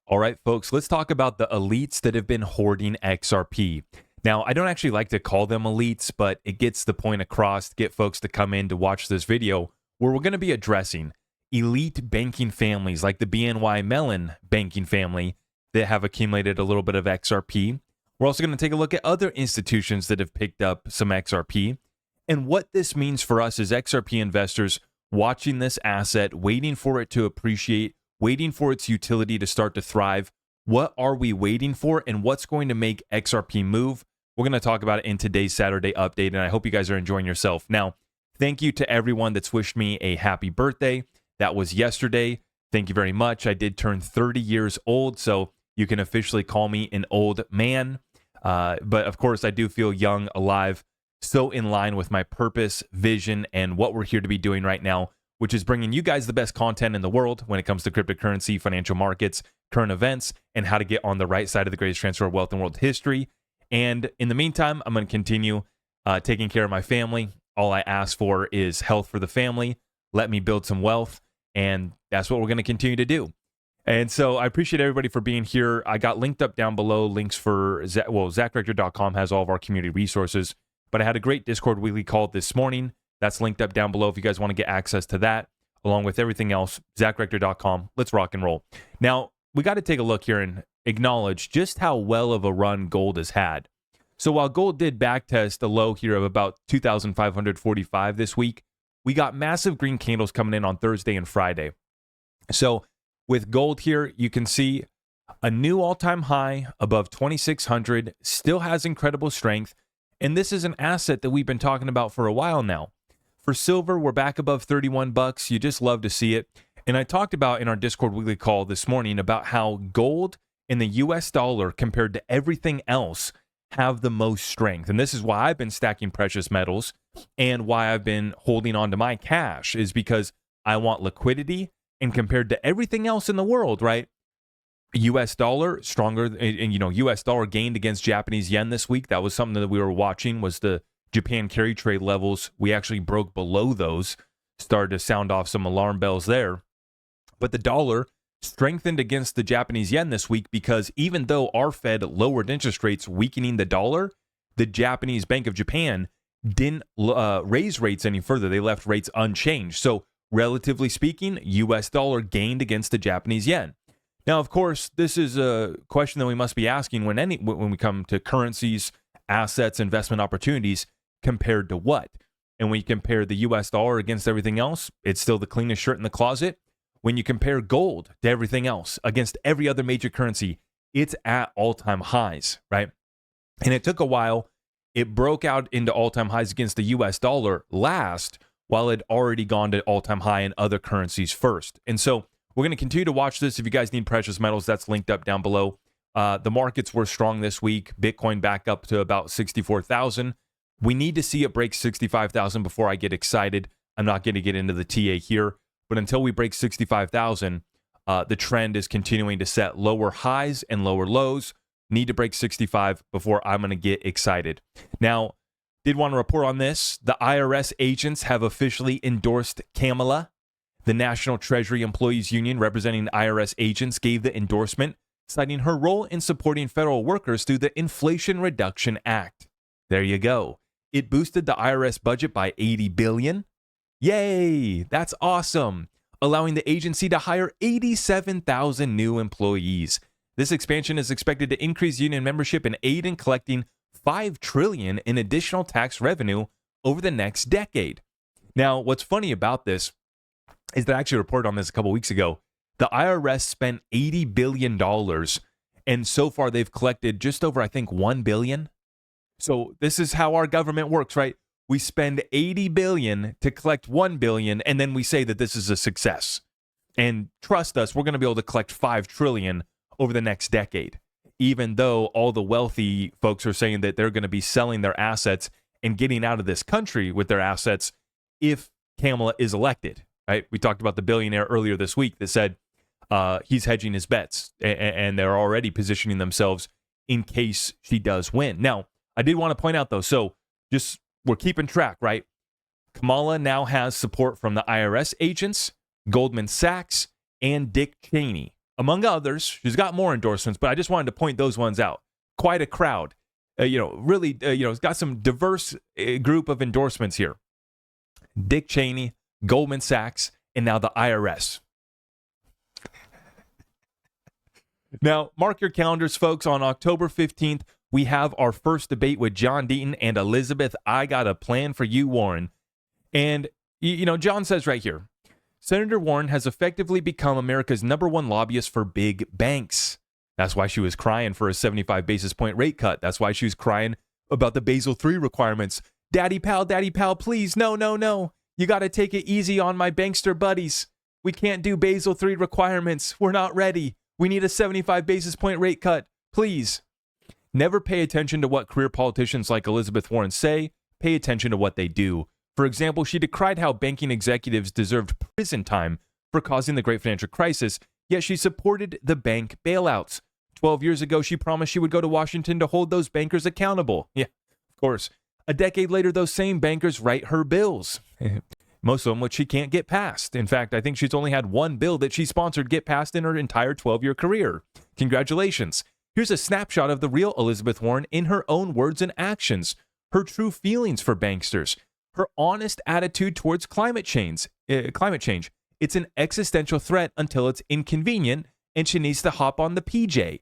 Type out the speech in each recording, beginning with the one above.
All right, folks, let's talk about the elites that have been hoarding XRP. Now, I don't actually like to call them elites, but it gets the point across to get folks to come in to watch this video where we're going to be addressing elite banking families like the BNY Mellon banking family that have accumulated a little bit of XRP. We're also going to take a look at other institutions that have picked up some XRP and what this means for us as XRP investors watching this asset, waiting for it to appreciate, waiting for its utility to start to thrive. What are we waiting for and what's going to make XRP move? We're going to talk about it in today's Saturday update, and I hope you guys are enjoying yourself. Now, thank you to everyone that's wished me a happy birthday. That was yesterday. Thank you very much. I did turn 30 years old, so you can officially call me an old man. But of course, I do feel young, alive, so in line with my purpose, vision, and what we're here to be doing right now, which is bringing you guys the best content in the world when it comes to cryptocurrency, financial markets, current events, and how to get on the right side of the greatest transfer of wealth in world history. And in the meantime, I'm going to continue taking care of my family. All I ask for is health for the family. Let me build some wealth, and that's what we're going to continue to do. And so I appreciate everybody for being here. I got linked up down below links for, ZachRector.com has all of our community resources. But I had a great Discord weekly call this morning. That's linked up down below if you guys want to get access to that, along with everything else, ZachRector.com. Let's rock and roll. Now, we got to take a look here and acknowledge just how well of a run gold has had. So while gold did backtest a low here of about 2,545 this week, we got massive green candles coming in on Thursday and Friday. So with gold here, you can see a new all-time high above 2,600, still has incredible strength. And this is an asset that we've been talking about for a while now. For silver, we're back above 31 bucks. You just love to see it. And I talked about in our Discord weekly call this morning about how gold and the US dollar compared to everything else have the most strength. And this is why I've been stacking precious metals and why I've been holding on to my cash is because I want liquidity. And compared to everything else in the world, right? US dollar stronger, and US dollar gained against Japanese yen this week. That was something that we were watching, was the Japan carry trade levels. We actually broke below those, started to sound off some alarm bells there. But the dollar strengthened against the Japanese yen this week because even though our Fed lowered interest rates, weakening the dollar, the Japanese Bank of Japan didn't raise rates any further. They left rates unchanged. So relatively speaking, US dollar gained against the Japanese yen. Now, of course, this is a question that we must be asking when we come to currencies, assets, investment opportunities, compared to what? And when you compare the US dollar against everything else, it's still the cleanest shirt in the closet. When you compare gold to everything else against every other major currency, it's at all-time highs, right? And it took a while. It broke out into all-time highs against the US dollar last, while it had already gone to all-time high in other currencies first. And so we're going to continue to watch this. If you guys need precious metals, that's linked up down below. The markets were strong this week. Bitcoin back up to about 64,000. We need to see it break 65,000 before I get excited. I'm not going to get into the TA here, but until we break 65,000, the trend is continuing to set lower highs and lower lows. Need to break 65 before I'm going to get excited. Now, did want to report on this. The IRS agents have officially endorsed Kamala. The National Treasury Employees Union representing IRS agents gave the endorsement, citing her role in supporting federal workers through the Inflation Reduction Act. There you go. It boosted the IRS budget by $80 billion. Yay! That's awesome. Allowing the agency to hire 87,000 new employees. This expansion is expected to increase union membership and aid in collecting $5 trillion in additional tax revenue over the next decade. Now, what's funny about this is that I actually reported on this a couple weeks ago. The IRS spent $80 billion, and so far they've collected just over, I think, $1 billion. So this is how our government works, right? We spend $80 billion to collect $1 billion, and then we say that this is a success. And trust us, we're going to be able to collect $5 trillion over the next decade, even though all the wealthy folks are saying that they're going to be selling their assets and getting out of this country with their assets if Kamala is elected. Right? We talked about the billionaire earlier this week that said he's hedging his bets and they're already positioning themselves in case she does win. Now, I did want to point out, though, so just we're keeping track, right? Kamala now has support from the IRS agents, Goldman Sachs, and Dick Cheney. among others. She's got more endorsements, but I just wanted to point those ones out. Quite a crowd. Really, it's got some diverse group of endorsements here. Dick Cheney, Goldman Sachs, and now the IRS. Now, mark your calendars, folks. On October 15th, we have our first debate with John Deaton and Elizabeth. I got a plan for you, Warren. And, John says right here, Senator Warren has effectively become America's #1 lobbyist for big banks. That's why she was crying for a 75 basis point rate cut. That's why she was crying about the Basel III requirements. Daddy pal, please, no. You got to take it easy on my bankster buddies. We can't do Basel III requirements. We're not ready. We need a 75 basis point rate cut, please. Never pay attention to what career politicians like Elizabeth Warren say. Pay attention to what they do. For example, she decried how banking executives deserved prison time for causing the great financial crisis, yet she supported the bank bailouts. 12 years ago, she promised she would go to Washington to hold those bankers accountable. Yeah, of course. A decade later, those same bankers write her bills. Most of them which she can't get passed. In fact, I think she's only had one bill that she sponsored get passed in her entire 12-year career. Congratulations. Here's a snapshot of the real Elizabeth Warren in her own words and actions. Her true feelings for banksters. Her honest attitude towards climate change. It's an existential threat until it's inconvenient, and she needs to hop on the PJ.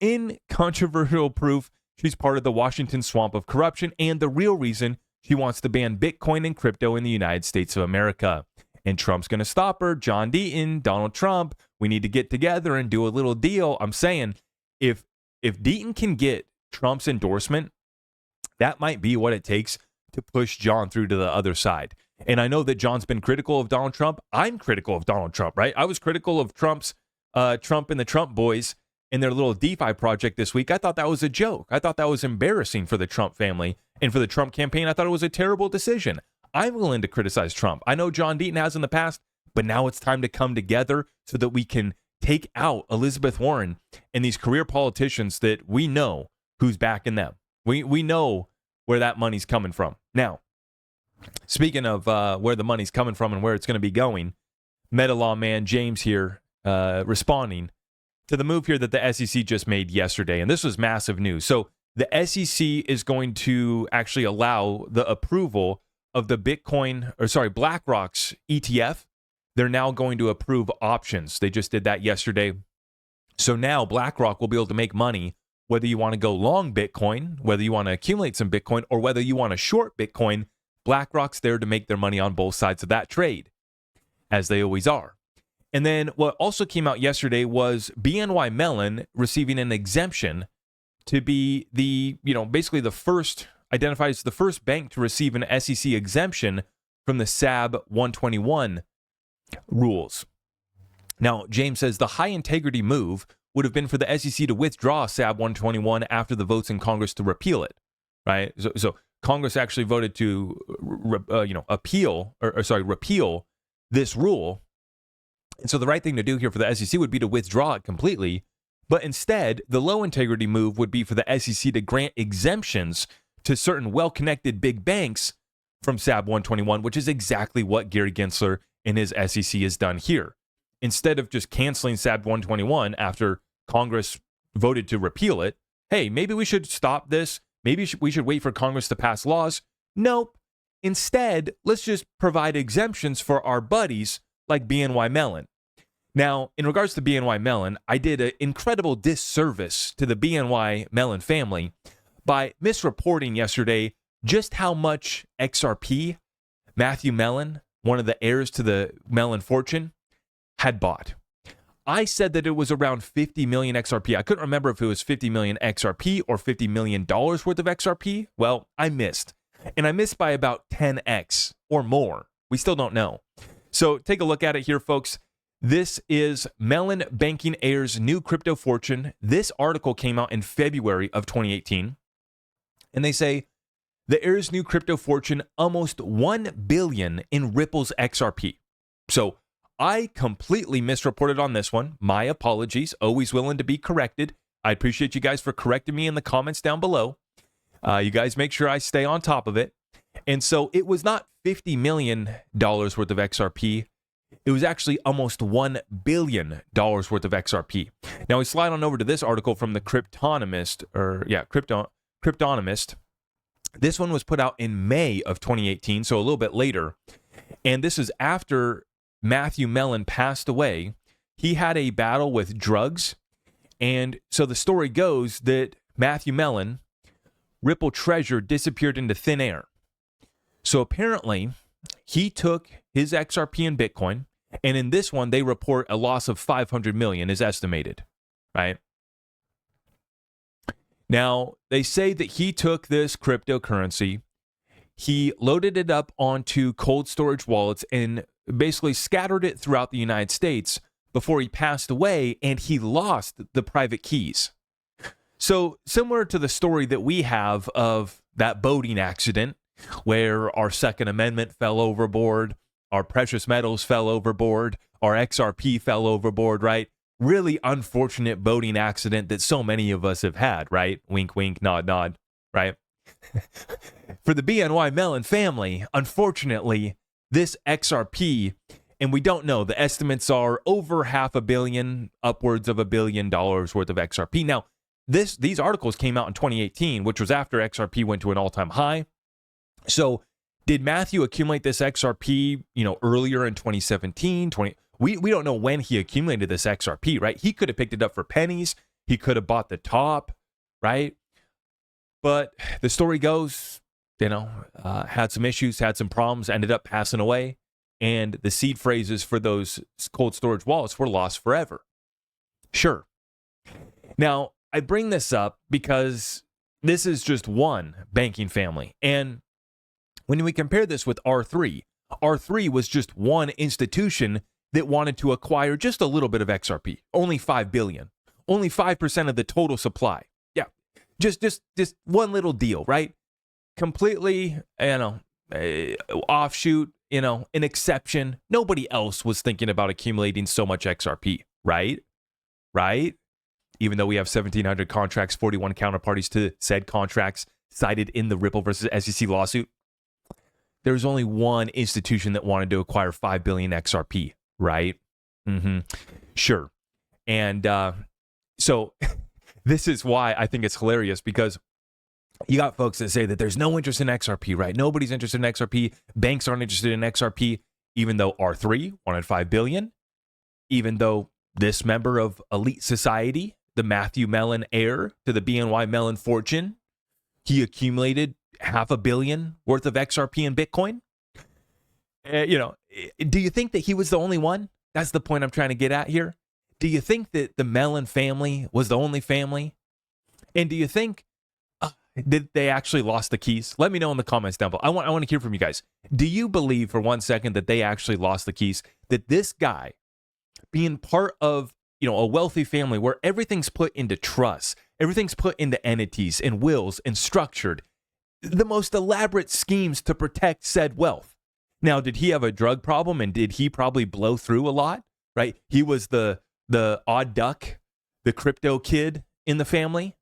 Incontrovertible proof she's part of the Washington swamp of corruption and the real reason she wants to ban Bitcoin and crypto in the United States of America. And Trump's going to stop her. John Deaton, Donald Trump, we need to get together and do a little deal. I'm saying if Deaton can get Trump's endorsement, that might be what it takes to push John through to the other side. And I know that John's been critical of Donald Trump. I'm critical of Donald Trump, right? I was critical of Trump and the Trump boys in their little DeFi project this week. I thought that was a joke. I thought that was embarrassing for the Trump family and for the Trump campaign. I thought it was a terrible decision. I'm willing to criticize Trump. I know John Deaton has in the past, but now it's time to come together so that we can take out Elizabeth Warren and these career politicians that we know who's backing them. We know where that money's coming from. Now, speaking of where the money's coming from and where it's going to be going, Meta Lawman James here responding to the move here that the SEC just made yesterday. And this was massive news. So the SEC is going to actually allow the approval of the BlackRock's ETF. They're now going to approve options. They just did that yesterday. So now BlackRock will be able to make money whether you want to go long Bitcoin, whether you want to accumulate some Bitcoin, or whether you want to short Bitcoin. BlackRock's there to make their money on both sides of that trade, as they always are. And then what also came out yesterday was BNY Mellon receiving an exemption to be basically identified as the first bank to receive an SEC exemption from the SAB 121 rules. Now, James says the high integrity move would have been for the SEC to withdraw SAB 121 after the votes in Congress to repeal it, right? So Congress actually voted to repeal this rule. And so the right thing to do here for the SEC would be to withdraw it completely. But instead, the low integrity move would be for the SEC to grant exemptions to certain well-connected big banks from SAB 121, which is exactly what Gary Gensler and his SEC has done here. Instead of just canceling SAB 121 after Congress voted to repeal it, hey, maybe we should stop this. Maybe we should wait for Congress to pass laws. Nope. Instead, let's just provide exemptions for our buddies like BNY Mellon. Now, in regards to BNY Mellon, I did an incredible disservice to the BNY Mellon family by misreporting yesterday just how much XRP Matthew Mellon, one of the heirs to the Mellon fortune, had bought. I said that it was around 50 million XRP. I couldn't remember if it was 50 million XRP or $50 million worth of XRP. Well, I missed. And I missed by about 10x or more. We still don't know. So take a look at it here, folks. This is Mellon Banking Heirs' new crypto fortune. This article came out in February of 2018. And they say, the heirs' new crypto fortune, almost 1 billion in Ripple's XRP. So I completely misreported on this one. My apologies. Always willing to be corrected. I appreciate you guys for correcting me in the comments down below. You guys make sure I stay on top of it. And so it was not $50 million worth of XRP. it was actually almost $1 billion worth of XRP. Now we slide on over to this article from the Cryptonomist. This one was put out in May of 2018, so a little bit later. And this is after Matthew Mellon passed away. He had a battle with drugs. And so the story goes that Matthew Mellon, Ripple Treasure, disappeared into thin air. So apparently, he took his XRP and Bitcoin, and in this one, they report a loss of 500 million is estimated, right? Now, they say that he took this cryptocurrency, he loaded it up onto cold storage wallets and basically scattered it throughout the United States before he passed away, and he lost the private keys. So similar to the story that we have of that boating accident where our Second Amendment fell overboard, our precious metals fell overboard, our XRP fell overboard, right? Really unfortunate boating accident that so many of us have had, right? Wink, wink, nod, nod, right? For the BNY Mellon family, unfortunately, this XRP, and we don't know, the estimates are over $500 million, upwards of $1 billion worth of XRP. Now, these articles came out in 2018, which was after XRP went to an all-time high. So did Matthew accumulate this XRP, earlier in 2017, We don't know when he accumulated this XRP, right? He could have picked it up for pennies. He could have bought the top, right? But the story goes, had some issues, had some problems, ended up passing away. And the seed phrases for those cold storage wallets were lost forever. Sure. Now, I bring this up because this is just one banking family. And when we compare this with R3, R3 was just one institution that wanted to acquire just a little bit of XRP, only 5 billion, only 5% of the total supply. Yeah, just one little deal, right? Completely, offshoot, an exception. Nobody else was thinking about accumulating so much XRP, right? Right? Even though we have 1,700 contracts, 41 counterparties to said contracts cited in the Ripple versus SEC lawsuit, there's only one institution that wanted to acquire 5 billion XRP, right? Sure. And so this is why I think it's hilarious, because you got folks that say that there's no interest in XRP, right? Nobody's interested in XRP. Banks aren't interested in XRP, even though R3 wanted 5 billion, even though this member of elite society, the Matthew Mellon heir to the BNY Mellon fortune, he accumulated $500 million worth of XRP and Bitcoin. Do you think that he was the only one? That's the point I'm trying to get at here. Do you think that the Mellon family was the only family? And do you think did they actually lost the keys? Let me know in the comments down below. I want to hear from you guys. Do you believe for 1 second that they actually lost the keys? That this guy, being part of a wealthy family where everything's put into trust, everything's put into entities and wills and structured, the most elaborate schemes to protect said wealth. Now, did he have a drug problem and did he probably blow through a lot? Right? He was the odd duck, the crypto kid in the family.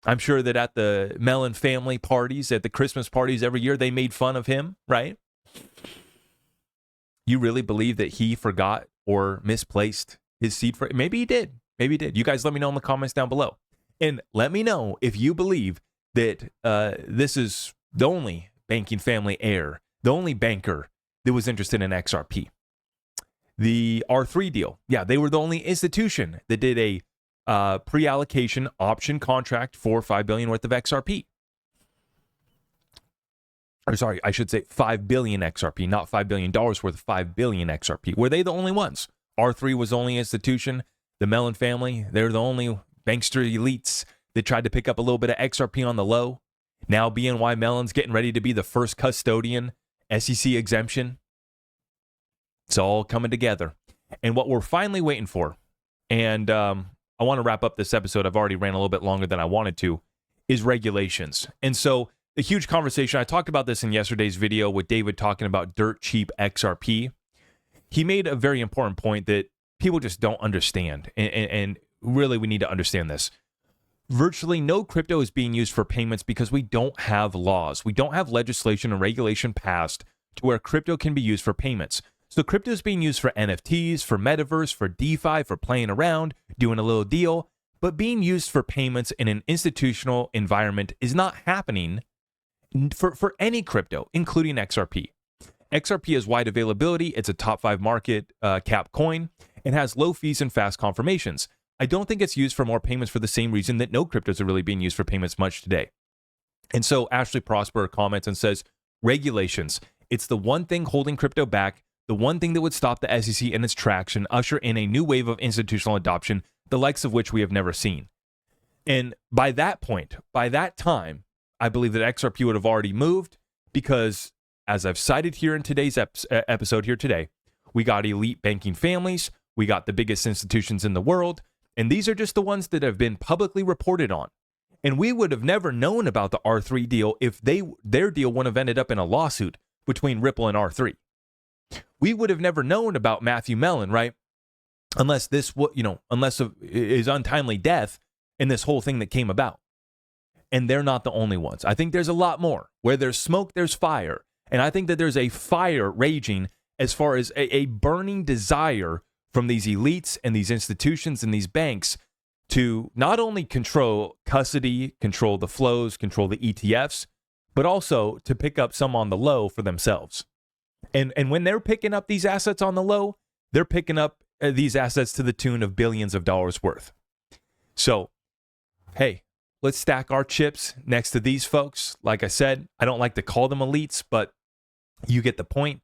I'm sure that at the Mellon family parties, at the Christmas parties every year, they made fun of him, right? You really believe that he forgot or misplaced his seed phrase? Maybe he did. Maybe he did. You guys let me know in the comments down below. And let me know if you believe that this is the only banking family heir, the only banker that was interested in XRP. The R3 deal, yeah, they were the only institution that did a pre-allocation option contract for 5 billion worth of XRP. Or sorry, I should say 5 billion XRP, not $5 billion worth of 5 billion XRP. Were they the only ones? R3 was the only institution. The Mellon family, they're the only bankster elites that tried to pick up a little bit of XRP on the low. Now BNY Mellon's getting ready to be the first custodian, SEC exemption. It's all coming together. And what we're finally waiting for, and I want to wrap up this episode, I've already ran a little bit longer than I wanted to, is regulations. And so the huge conversation, I talked about this in yesterday's video with David talking about dirt cheap XRP. He made a very important point that people just don't understand. And really, we need to understand this. Virtually no crypto is being used for payments because we don't have laws. We don't have legislation and regulation passed to where crypto can be used for payments. So crypto is being used for NFTs, for metaverse, for DeFi, for playing around, doing a little deal, but being used for payments in an institutional environment is not happening for any crypto, including XRP. XRP has wide availability. It's a top 5 market cap coin and has low fees and fast confirmations. I don't think it's used for more payments for the same reason that no cryptos are really being used for payments much today. And so Ashley Prosper comments and says, regulations. It's the one thing holding crypto back, the one thing that would stop the SEC in its tracks and usher in a new wave of institutional adoption, the likes of which we have never seen. And by that point, by that time, I believe that XRP would have already moved because, as I've cited here in today's episode here today, we got elite banking families, we got the biggest institutions in the world, and these are just the ones that have been publicly reported on. And we would have never known about the R3 deal if their deal wouldn't have ended up in a lawsuit between Ripple and R3. We would have never known about Matthew Mellon, right? Unless his untimely death and this whole thing that came about. And they're not the only ones. I think there's a lot more. Where there's smoke, there's fire. And I think that there's a fire raging as far as a burning desire from these elites and these institutions and these banks to not only control custody, control the flows, control the ETFs, but also to pick up some on the low for themselves. And when they're picking up these assets on the low, they're picking up these assets to the tune of billions of dollars worth. So, hey, let's stack our chips next to these folks. Like I said, I don't like to call them elites, but you get the point.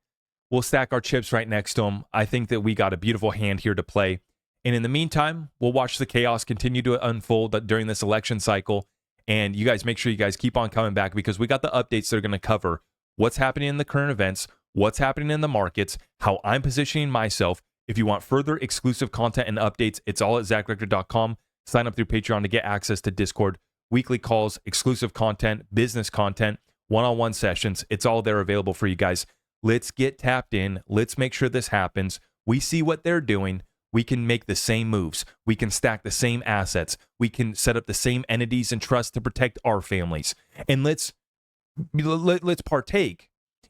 We'll stack our chips right next to them. I think that we got a beautiful hand here to play. And in the meantime, we'll watch the chaos continue to unfold during this election cycle. And you guys make sure you guys keep on coming back because we got the updates that are going to cover what's happening in the current events, what's happening in the markets, how I'm positioning myself. If you want further exclusive content and updates, it's all at zachrector.com. Sign up through Patreon to get access to Discord, weekly calls, exclusive content, business content, one-on-one sessions. It's all there available for you guys. Let's get tapped in. Let's make sure this happens. We see what they're doing. We can make the same moves. We can stack the same assets. We can set up the same entities and trusts to protect our families. And let's partake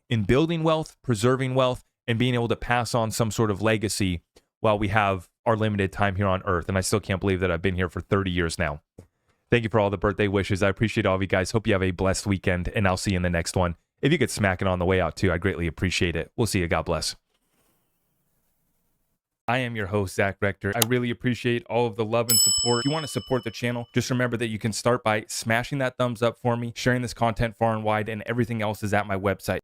in building wealth, preserving wealth, and being able to pass on some sort of legacy while we have our limited time here on Earth. And I still can't believe that I've been here for 30 years now. Thank you for all the birthday wishes. I appreciate all of you guys. Hope you have a blessed weekend, and I'll see you in the next one. If you could smack it on the way out too, I'd greatly appreciate it. We'll see you. God bless. I am your host, Zach Rector. I really appreciate all of the love and support. If you want to support the channel, just remember that you can start by smashing that thumbs up for me, sharing this content far and wide, and everything else is at my website.